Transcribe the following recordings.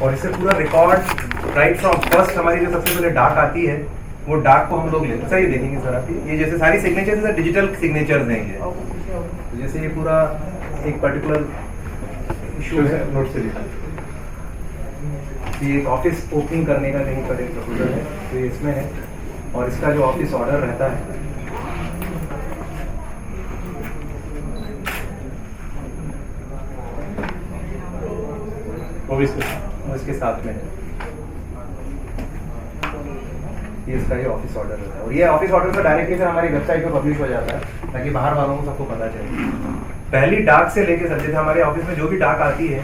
और इससे पूरा रिकॉर्ड राइट फ्रॉम फर्स्ट हमारी जो सबसे पहले डाक आती है वो डाक को हम लोग लेते हैं। सर ये देखेंगे सर आप, ये जैसे सारी सिग्नेचर्स सर डिजिटल सिग्नेचर्स हैं ये। तो जैसे ये पूरा एक पर्टिकुलर इशू है, नोट से लिखा ये एक ऑफिस ओपनिंग करने का कहीं पर एक प्रपोजल है, तो ये इसमें है। और इसका जो ऑफिस ऑर्डर रहता है वो इसके साथ में है, ये इसका ये ऑफिस ऑर्डर रहता है। और ये ऑफिस ऑर्डर तो डायरेक्टली सर हमारी वेबसाइट पे पब्लिश हो जाता है ताकि बाहर वालों को सबको पता चले। पहली डाक से लेके सर जैसे हमारे ऑफिस में जो भी डाक आती है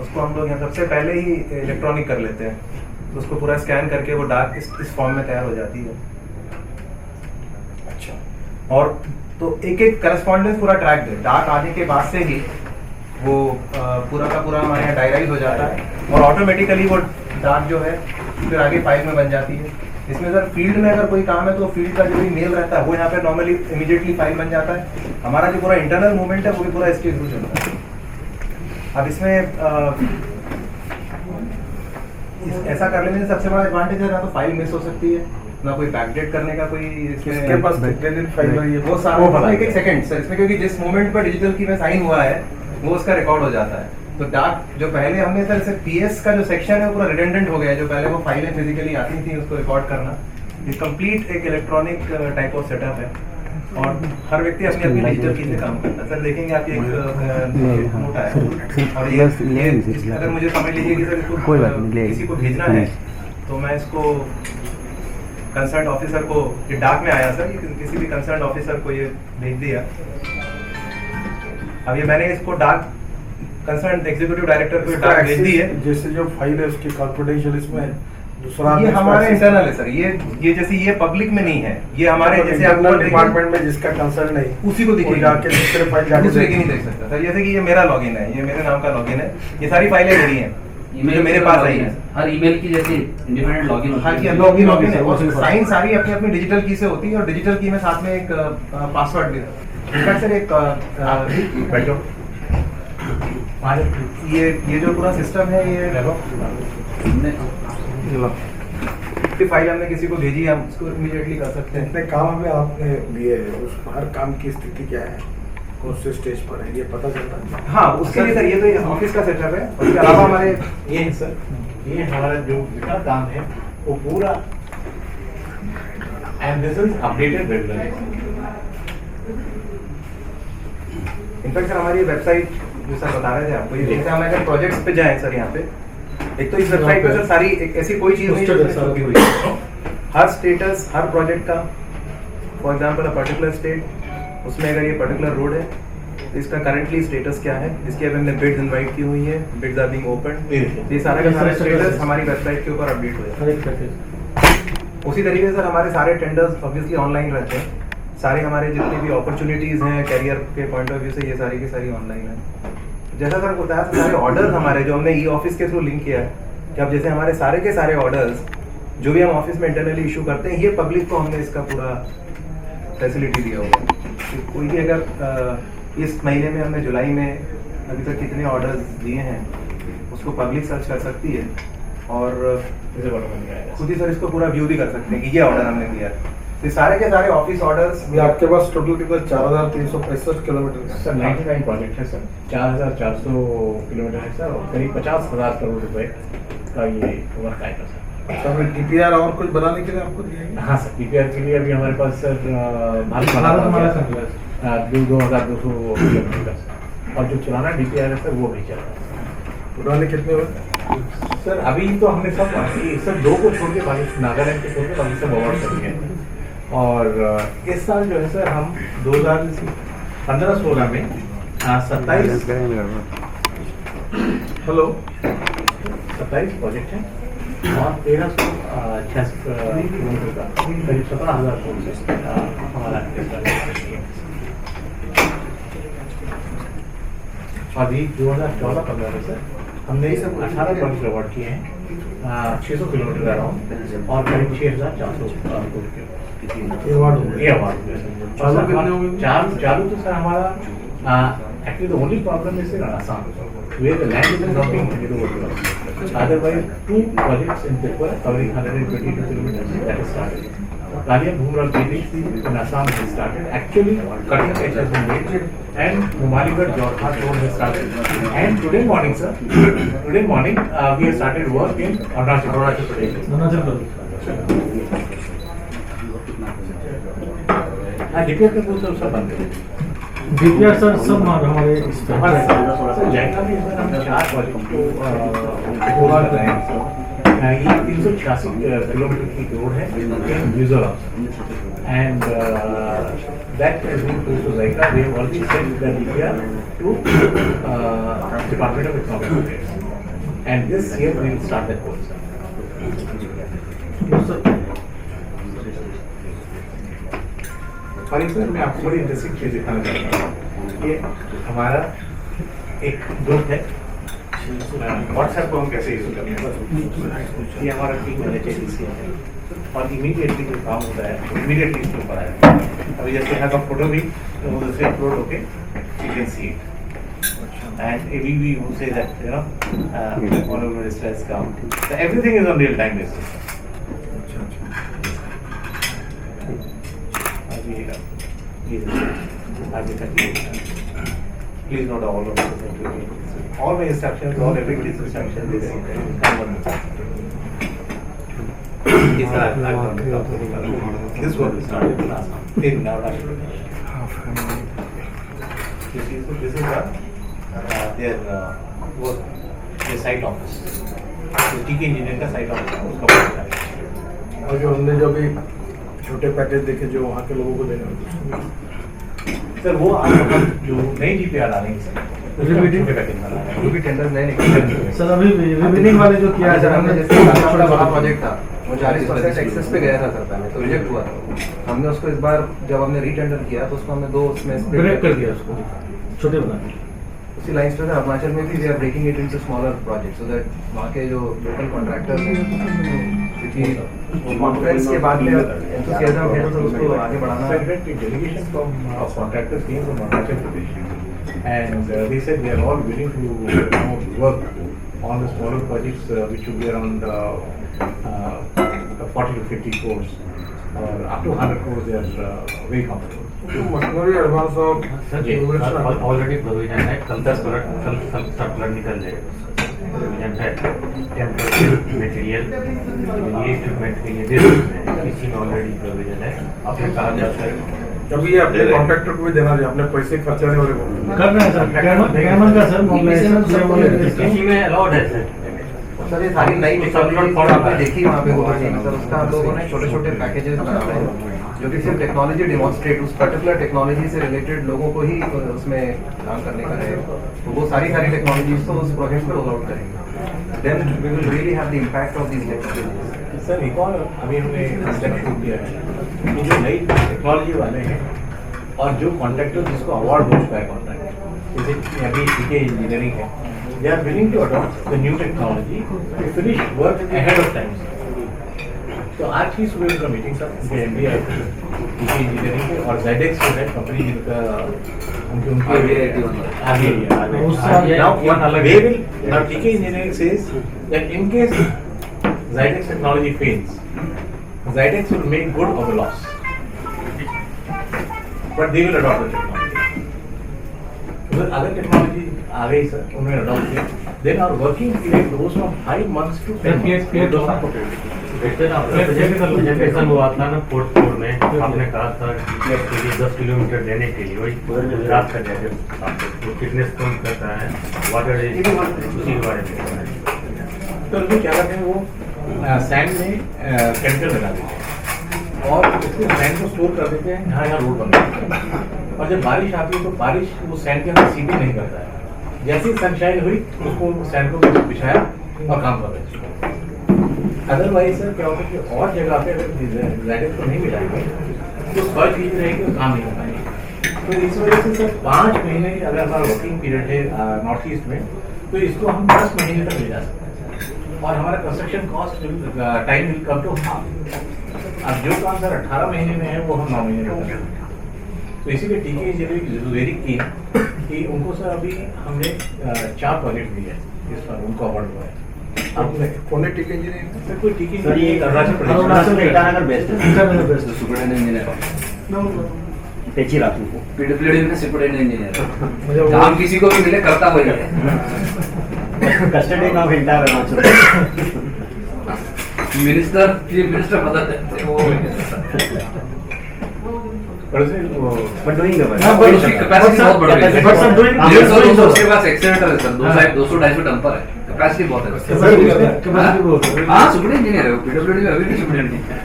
उसको हम लोग यहाँ सबसे पहले ही इलेक्ट्रॉनिक कर लेते हैं, तो उसको पूरा स्कैन करके वो डाक इस फॉर्म में तैयार हो जाती है। अच्छा, और तो एक एक करस्पॉन्डेंस पूरा ट्रैक है, डाक आने के बाद से ही वो पूरा का पूरा हमारे यहाँ डायराइज हो जाता है और ऑटोमेटिकली वो डाक जो है फिर आगे फाइल में बन जाती है। इसमें सर फील्ड में अगर कोई काम है तो फील्ड का जो भी मेल रहता है वो यहाँ पे नॉर्मली इमीडिएटली फाइल बन जाता है। हमारा जो पूरा इंटरनल मूवमेंट है वो भी पूरा इसके थ्रू चलता है। अब इसमें ऐसा कर लेने से सबसे बड़ा एडवांटेज है ना तो फाइल मिस हो सकती है ना कोई बैकडेट करने का कोई इसके पास फाइल वो सारा एक सेकंड सर इसमें, क्योंकि जिस मोमेंट पर डिजिटल की में साइन हुआ है वो उसका रिकॉर्ड हो जाता है। तो डाक जो पहले हमने सर से पीएस का जो सेक्शन है वो पूरा रिडंडेंट हो गया है, जो पहले वो फाइलें फिजिकली आती थी उसको रिकॉर्ड करना, ये कंप्लीट एक इलेक्ट्रॉनिक टाइप ऑफ सेटअप है और हर व्यक्ति अपनी अपनी डिजिटल की से काम करता है। सर देखेंगे आप एक नोट है और ये अगर मुझे समझ लीजिए कि सर इसको किसी को भेजना है तो मैं इसको कंसर्न ऑफिसर को, ये डाक में आया सर, किसी भी कंसर्न ऑफिसर को ये भेज दिया। अब ये मैंने इसको डाक कंसर्न एग्जीक्यूटिव डायरेक्टर को डाक भेज दी है। जैसे जो फाइल है उसकी कॉन्फिडेंशियल इसमें दूसरा ये हमारे इंटरनल है सर, ये जैसे ये पब्लिक में नहीं है, ये हमारे जैसे आपको डिपार्टमेंट में जिसका कंसर्न नहीं उसी को दिखेगी, जाके दूसरे फाइल जाके दूसरे की नहीं देख सकता सर। जैसे कि ये मेरा लॉगिन है, ये मेरे नाम का लॉगिन है, ये सारी फाइलें मेरी हैं जो मेरे पास आई है। हर ईमेल की जैसे इंडिपेंडेंट लॉगिन होता है, लॉगिन है और साइन सारी अपनी अपनी डिजिटल की से होती है और डिजिटल की में साथ में एक पासवर्ड भी है सर। एक बैठो, ये जो पूरा सिस्टम है ये फाइल हमने किसी को भेजी है, हम उसको इमीडिएटली कर सकते हैं। जितने काम में आपने लिए उस हर काम की स्थिति क्या है, कौन से स्टेज पर है, ये पता चलता है? हाँ, उसके लिए सर ये तो ये ऑफिस का सेटअप है। उसके अलावा हमारे ये है सर, ये हमारा जो काम है वो पूरा and this is updated regularly. In fact sir हमारी वेबसाइट जो सर बता रहे थे आपको, ये जैसे हम अगर प्रोजेक्ट्स पे जाएं सर, यहाँ पे एक तो इस वेबसाइट पे सर सारी एक ऐसी कोई चीज नहीं है छुपी हुई है। हर स्टेटस हर प्रोजेक्ट का, for example a particular state, उसमें अगर ये पर्टिकुलर रोड है तो इसका करंटली स्टेटस क्या है, इसकी अभी हमने बिड्स इनवाइट की हुई है, बिड्स आर बीइंग ओपन, ये सारे का सारा स्टेटस हमारी वेबसाइट के ऊपर अपडेट हो जाता है। उसी तरीके से सर हमारे सारे टेंडर्स ऑब्वियसली ऑनलाइन रहते हैं, सारे हमारे जितने भी अपॉर्चुनिटीज हैं कैरियर के पॉइंट ऑफ व्यू से ये सारी की सारी ऑनलाइन है। जैसा सर बताया सारे ऑर्डर्स हमारे जो हमने ई ऑफिस के थ्रू लिंक किया है कि अब जैसे हमारे सारे के सारे ऑर्डर्स जो भी हम ऑफिस में इंटरनली इशू करते हैं ये पब्लिक को हमने इसका पूरा फैसिलिटी दिया हुआ है। कोई भी अगर इस महीने में हमने जुलाई में अभी तक कितने ऑर्डर्स दिए हैं उसको पब्लिक सर्च कर सकती है और खुद ही सर इसको पूरा व्यू भी कर सकते हैं कि ये ऑर्डर हमने दिया है। ये सारे के सारे ऑफिस ऑर्डर्स आपके पास टोटल कितना 4365 किलोमीटर सर 99 प्रोजेक्ट है सर, 4400 किलोमीटर है सर और करीब 50,000 करोड़ रुपए का ये वर्क आएगा सर। सर टीपीआर और कुछ बनाने के लिए आपको दिया है? हाँ सर, टीपीआर के लिए अभी हमारे पास सर भारत हमारा सर 2200 किलोमीटर का सर, और जो पुराना डीपीआर है सर वो भी चल रहा है। पुराने कितने हुए सर? अभी तो हमने सब 2 को छोड़ के बाकी नागालैंड को छोड़ के बाकी सब अवार्ड कर दिए हैं। और इस साल जो है सर हम 2015-16 में 27 प्रोजेक्ट हैं और 1386 किलोमीटर का करीब 17,000 करोड़ हमारा अभी 2014-15 में सर हमने सब 18 प्रोजेक्ट अवार्ड किए हैं, 600 किलोमीटर अराउंड और करीब 6,400 करोड़ चालू तो सर हमारा actually the only problem is in Assam where the land is not being Otherwise, 2 projects in Tripura covering 122 kilometers that is started. Kalia Bhumra Valley in Assam has started. Actually, cutting edge has been made, and Numaligarh Jorhat Road has started. And today morning, sir, we have started work in Arunachal Pradesh. हाँ, DPR के वो सब बंद है। DPR sir सब हमारे इस पे जाएगा भी इस बार हम 4 प्रोजेक्ट को पूरा कर रहे हैं। ये 386 किलोमीटर की रोड है in Mizoram, and that has been to जाएगा। We have already send the DPR to department of economic affairs, and this year we will start that course. और इसमें मैं आपको बड़ी इंटरेस्टिंग चीज दिखाना चाहता हूँ। ये हमारा एक ग्रुप है, व्हाट्सएप को हम कैसे यूज करते हैं। ये हमारा टीम मैनेजर है, और इमीडिएटली जो काम होता है इमीडिएटली इसके ऊपर आएगा। अभी जैसे यहाँ का फोटो भी तो उससे अपलोड होके you can see it, and we will say that you know all over this has come, so everything is on real time basis. आगे तक please note all of all my instructions, all everybody's instructions, this work is started last month in Arunachal Pradesh. This is their work, their site office. तो TK engineer का site office है, उसका work है। और जो हमने जो भी छोटे पैकेज देखे जो वहाँ के लोगों को देने होते सर वो आप जो नई DPR आ रही है सर, छोटे पैकेज बना रहे हैं, जो भी टेंडर नए निकले सर अभी रिबिनिंग वाले जो किया सर, हमने जैसे छोटा बड़ा प्रोजेक्ट था वो 40% छोटे एक्सेस पे गया था सर पहले, तो रिजेक्ट हुआ था। हमने उसको इस बार जब हमने रीटेंडर किया तो उसको हमने 2 उसमें ब्रेक कर दिया उसको, छोटे बना दिए। उसी लाइन्स पे अरुणाचल में भी we are breaking it into smaller project so that वहाँ के जो लोकल कॉन्ट्रैक्टर्स हैं, क्योंकि कॉन्फ्रेंस के बाद में एंथुसियाज्म है तो उसको आगे बढ़ाना है। delegation from contractors came from Arunachal Pradesh, and they said they are all willing to work on the smaller projects which should be around 40 to 50 crores, or up to 100 crores. They are very comfortable. Machinery advance और sir जी already provision है, कल circular निकल जाएगा। Provision है temperature material ये equipment के लिए दे सकते हैं, इसी में ऑलरेडी प्रोविजन है। आपने कहा जाता है अभी ये अपने कॉन्ट्रैक्टर को भी देना चाहिए, अपने पैसे खर्चा नहीं हो रहे कर रहे हैं सर, गवर्नमेंट का सर इसी में अलाउड है सर। सर ये सारी नई टेक्नोलॉजी आपने देखी वहाँ पे होगा सर, उसका हम लोगों ने छोटे छोटे पैकेजेस बना रहे हैं जो कि सिर्फ टेक्नोलॉजी डिमॉन्स्ट्रेट उस पर्टिकुलर टेक्नोलॉजी से रिलेटेड लोगों को ही उसमें काम करने का है, तो वो सारी टेक्नोलॉजीज को उस प्रोजेक्ट में रोल आउट करेंगे, then we will really have the impact of these technologies. Sir एक और अभी हमने इंस्ट्रक्ट किया है कि जो नई टेक्नोलॉजी वाले हैं और जो कॉन्ट्रैक्टर जिसको अवार्ड हो चुका है कॉन्ट्रैक्ट, जैसे अभी TK इंजीनियरिंग है, they are willing to adopt the new technology to finish work ahead of time. तो आज ही सुबह उनका मीटिंग था, उनके MD आए थे TK इंजीनियरिंग के, और ZX जो है कंपनी जिनका उनके now TK engineering says that in case ZX technology fails, ZX will make good of the loss, but they will adopt the technology. अगर टेक्नोलॉजी आ गई सर, उन्होंने अडॉप्ट किया, then our working period goes from 5 months to 10 months। Presentation हुआ था ना fourth floor में, आपने कहा था कि 10 किलोमीटर देने के लिए वही गुजरात का जैसे वो फिटनेस कम करता है, वाटर उसी के बारे में। तो उनको क्या करते हैं, वो सैंड में केमिकल लगा देते हैं और उसके सैंड को स्टोर कर देते हैं जहाँ रोड बन जाता है, और जब बारिश आती है तो बारिश वो सैंड के अंदर सीपी नहीं करता है। जैसे ही सनशाइन हुई उसको सैंड को बिछाया और काम कर रहे। अदरवाइज सर क्या होता है कि और जगह पे अगर ZX को नहीं मिलाएंगे तो सर्च ईजी रहेगी और काम नहीं हो पाएंगे। तो इस वजह से सर 5 महीने अगर हमारा वर्किंग पीरियड है नॉर्थ ईस्ट में, तो इसको हम 10 महीने तक ले जा सकते हैं, और हमारा construction cost time will come to half. अब जो काम सर 18 महीने में है वो हम 9 महीने में कर सकते हैं। तो इसीलिए TK engineering is very keen कि उनको सर अभी हमने 4 प्रोजेक्ट दिए हैं, इस पर उनको अवार्ड हुआ है। फोनेटिक इंजीनियरिंग सर कोई टीचिंग सर, ये अरुणाचल प्रदेश अरुणाचल अरुणाचल ईटानगर बेस्ट आहे ईटानगर best. सुपरटेंडेंट इंजिनियर त्याची राहतो पीडब्ल्यूडी में सुपरिटेंडेंट इंजीनियर मुझे वो- काम किसी को भी मिले करता वही है custody of entire Arunachal minister chief minister बदल देते हैं, वो पर उसमें वो बट डूइंग हाँ, but- उसकी कैपेसिटी बहुत बढ़ गई but some doing- है 150 doing- उसके पास एक्सेलेरेटर है सर 200-250 डंपर है कैपेसिटी बहुत है Capacity बहुत है। हाँ सुपरिटेंडेंट इंजीनियर है वो पीडब्ल्यूडी में अभी भी सुपरिटेंडेंट है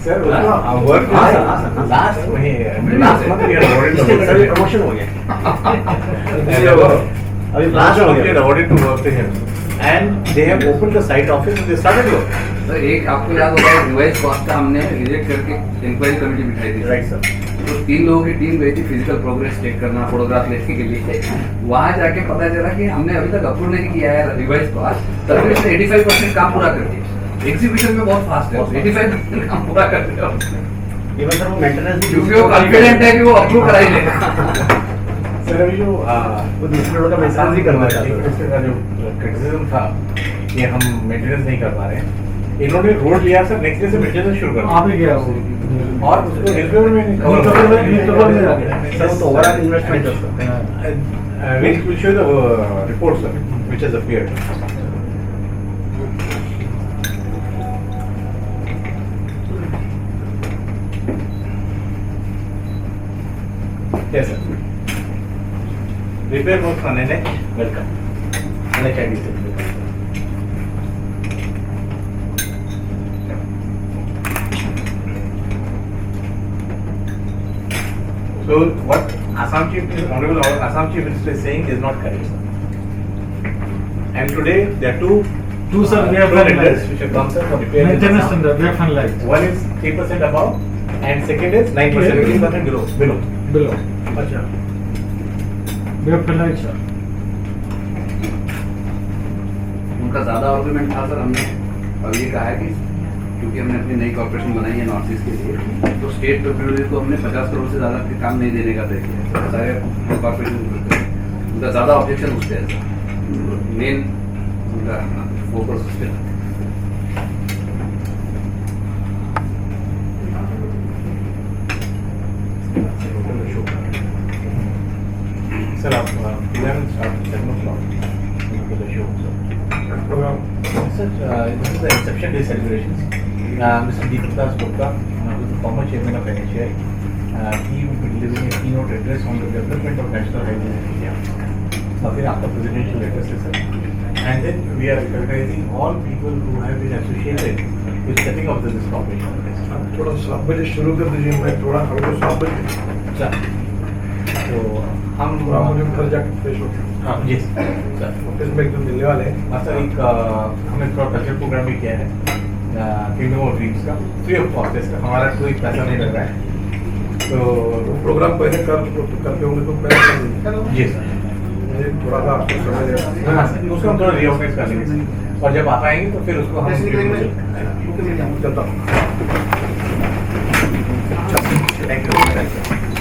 सर वर्क हाँ, सर, हाँ, सर, हाँ, सर। लास्ट में Last last month we are इसके अवॉर्डेड अभी प्रमोशन हो गया अभी Last लास्ट हो month we गया are awarded to work to him, and they have opened the site office and they started work. तो एक आपको याद होगा रिवाइज कॉस्ट का हमने रिजेक्ट करके इंक्वायरी कमेटी बिठाई थी Right, sir. तो 3 लोगों की टीम गई थी फिजिकल प्रोग्रेस चेक करना फोटोग्राफ लेने के लिए वहां जाके पता चला कि हमने अभी तक अप्रूव नहीं किया है रिवाइज कॉस्ट तभी उसने 85% काम पूरा कर दिया एग्जीक्यूशन में बहुत फास्ट है 85% काम पूरा कर दिया इवन सर वो मेंटेनेंस क्योंकि वो कॉन्फिडेंट है कि वो अप्रूव करा ही लेगा सर अभी जो वो दूसरे लोगों का मेंटेनेंस भी करना चाहते हैं इसका जो क्रिटिसिज्म था कि हम मेंटेनेंस नहीं कर पा रहे हैं इन्होंने रोड लिया सर नेक्स्ट डे से मेंटेनेंस शुरू कर आप ही गया वो दिया और उसको न्यूज़पेपर में न्यूज़पेपर में- न्यूज़पेपर में आ गया। सर वो तो ओवरऑल इन्वेस्टमेंट है sir which will show the report sir which has appeared yes sir repair work on NH welcome NHID sir so what Assam Chief Honorable Assam Chief Minister is saying is not correct sir. And today there are two sir, we have done letters that. which have come sir for repair in Maintenance Assam. standard, we have finalized. One is 3% above and second is 9%, 18% below. Below. अच्छा We have finalized, sir. उनका ज्यादा argument था sir हमने और ये कहा है कि क्योंकि हमने अपनी नई कॉर्पोरेशन बनाई है नॉर्थ ईस्ट के लिए तो स्टेट पीडब्ल्यूडी को हमने 50 करोड़ से ज्यादा के काम नहीं देने का तय किया है सारे कॉर्पोरेशन उनका ज्यादा ऑब्जेक्शन उस पर है सर मेन उनका फोकस उस पर Sir, आप 11 start 7 o'clock. Look at the show, sir. Programme Sir, this is the inception day celebrations. Mr. Deepak Das Gupta, who is the former chairman of NHI, he will be delivering a keynote address on the development of national highways in India. Nothing after presidential address, sir. And then we are recognizing all people who have been associated with setting up this corporation. थोड़ा 7 बजे शुरू कर दीजिए मैं थोड़ा हमको 7 बजे Sir, तो हम थोड़ा मुझे घर जाकर फ्रेश हो हाँ जी सर ऑफिस में एकदम मिलने वाले हैं सर एक हमने थोड़ा कल्चर प्रोग्राम भी किया है किंगडम ऑफ ड्रीम्स का फ्री ऑफ कॉस्ट इसका हमारा कोई पैसा नहीं लग रहा है तो वो प्रोग्राम पहले करते होंगे तो पहले कर दीजिए जी सर मुझे थोड़ा सा आपको समय देना हाँ सर उसको हम थोड़ा रीऑर्गेनाइज कर लेंगे और जब आप आएंगे तो फिर उसको हम चलता हूँ थैंक यू